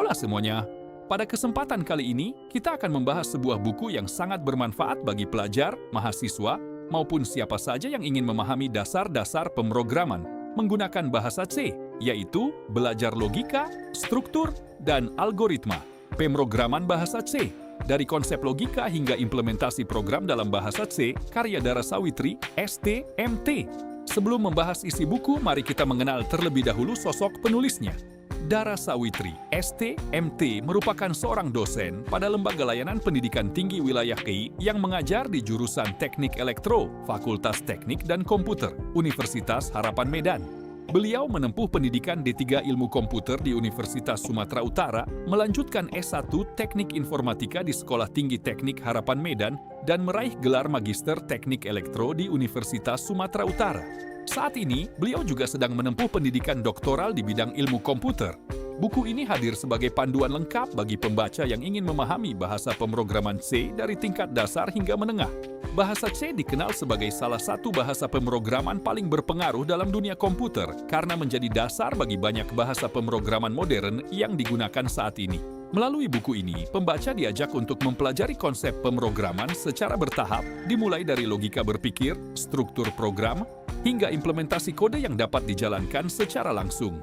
Hola semuanya. Pada kesempatan kali ini, kita akan membahas sebuah buku yang sangat bermanfaat bagi pelajar, mahasiswa, maupun siapa saja yang ingin memahami dasar-dasar pemrograman menggunakan bahasa C, yaitu Belajar Logika, Struktur, dan Algoritma. Pemrograman bahasa C, dari konsep logika hingga implementasi program dalam bahasa C, karya Dara Sawitri, ST, MT. Sebelum membahas isi buku, mari kita mengenal terlebih dahulu sosok penulisnya. Dara Sawitri, ST, MT merupakan seorang dosen pada Lembaga Layanan Pendidikan Tinggi Wilayah KEI yang mengajar di jurusan Teknik Elektro, Fakultas Teknik dan Komputer, Universitas Harapan Medan. Beliau menempuh pendidikan D3 Ilmu Komputer di Universitas Sumatera Utara, melanjutkan S1 Teknik Informatika di Sekolah Tinggi Teknik Harapan Medan, dan meraih gelar Magister Teknik Elektro di Universitas Sumatera Utara. Saat ini, beliau juga sedang menempuh pendidikan doktoral di bidang ilmu komputer. Buku ini hadir sebagai panduan lengkap bagi pembaca yang ingin memahami bahasa pemrograman C dari tingkat dasar hingga menengah. Bahasa C dikenal sebagai salah satu bahasa pemrograman paling berpengaruh dalam dunia komputer karena menjadi dasar bagi banyak bahasa pemrograman modern yang digunakan saat ini. Melalui buku ini, pembaca diajak untuk mempelajari konsep pemrograman secara bertahap, dimulai dari logika berpikir, struktur program, hingga implementasi kode yang dapat dijalankan secara langsung.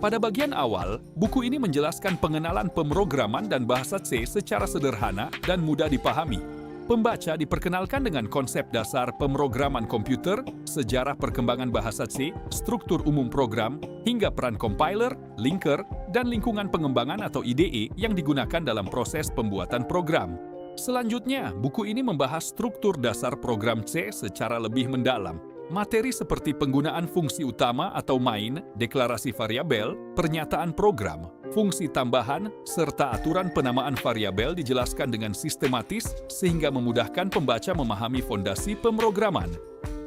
Pada bagian awal, buku ini menjelaskan pengenalan pemrograman dan bahasa C secara sederhana dan mudah dipahami. Pembaca diperkenalkan dengan konsep dasar pemrograman komputer, sejarah perkembangan bahasa C, struktur umum program, hingga peran compiler, linker, dan lingkungan pengembangan atau IDE yang digunakan dalam proses pembuatan program. Selanjutnya, buku ini membahas struktur dasar program C secara lebih mendalam. Materi seperti penggunaan fungsi utama atau main, deklarasi variabel, pernyataan program, fungsi tambahan, serta aturan penamaan variabel dijelaskan dengan sistematis sehingga memudahkan pembaca memahami fondasi pemrograman.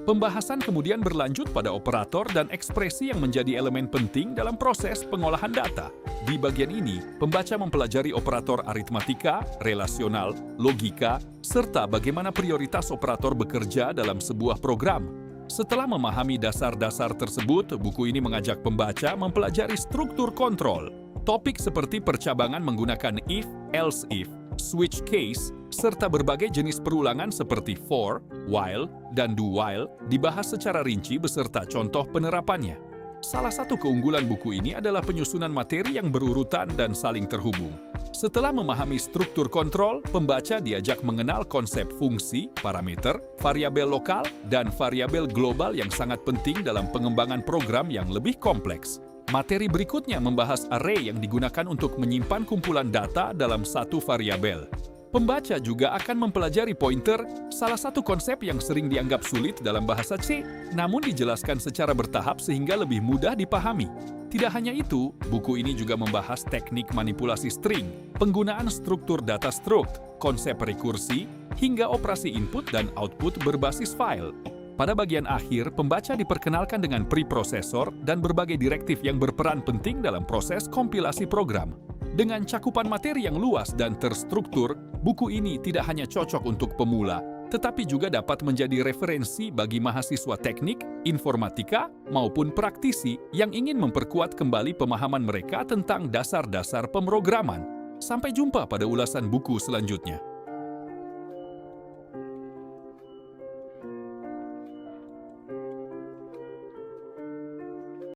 Pembahasan kemudian berlanjut pada operator dan ekspresi yang menjadi elemen penting dalam proses pengolahan data. Di bagian ini, pembaca mempelajari operator aritmatika, relasional, logika, serta bagaimana prioritas operator bekerja dalam sebuah program. Setelah memahami dasar-dasar tersebut, buku ini mengajak pembaca mempelajari struktur kontrol. Topik seperti percabangan menggunakan if, else if, switch case, serta berbagai jenis perulangan seperti for, while, dan do while dibahas secara rinci beserta contoh penerapannya. Salah satu keunggulan buku ini adalah penyusunan materi yang berurutan dan saling terhubung. Setelah memahami struktur kontrol, pembaca diajak mengenal konsep fungsi, parameter, variabel lokal, dan variabel global yang sangat penting dalam pengembangan program yang lebih kompleks. Materi berikutnya membahas array yang digunakan untuk menyimpan kumpulan data dalam satu variabel. Pembaca juga akan mempelajari pointer, salah satu konsep yang sering dianggap sulit dalam bahasa C, namun dijelaskan secara bertahap sehingga lebih mudah dipahami. Tidak hanya itu, buku ini juga membahas teknik manipulasi string, penggunaan struktur data struct, konsep rekursi, hingga operasi input dan output berbasis file. Pada bagian akhir, pembaca diperkenalkan dengan preprosesor dan berbagai direktif yang berperan penting dalam proses kompilasi program. Dengan cakupan materi yang luas dan terstruktur, buku ini tidak hanya cocok untuk pemula, tetapi juga dapat menjadi referensi bagi mahasiswa teknik, informatika, maupun praktisi yang ingin memperkuat kembali pemahaman mereka tentang dasar-dasar pemrograman. Sampai jumpa pada ulasan buku selanjutnya.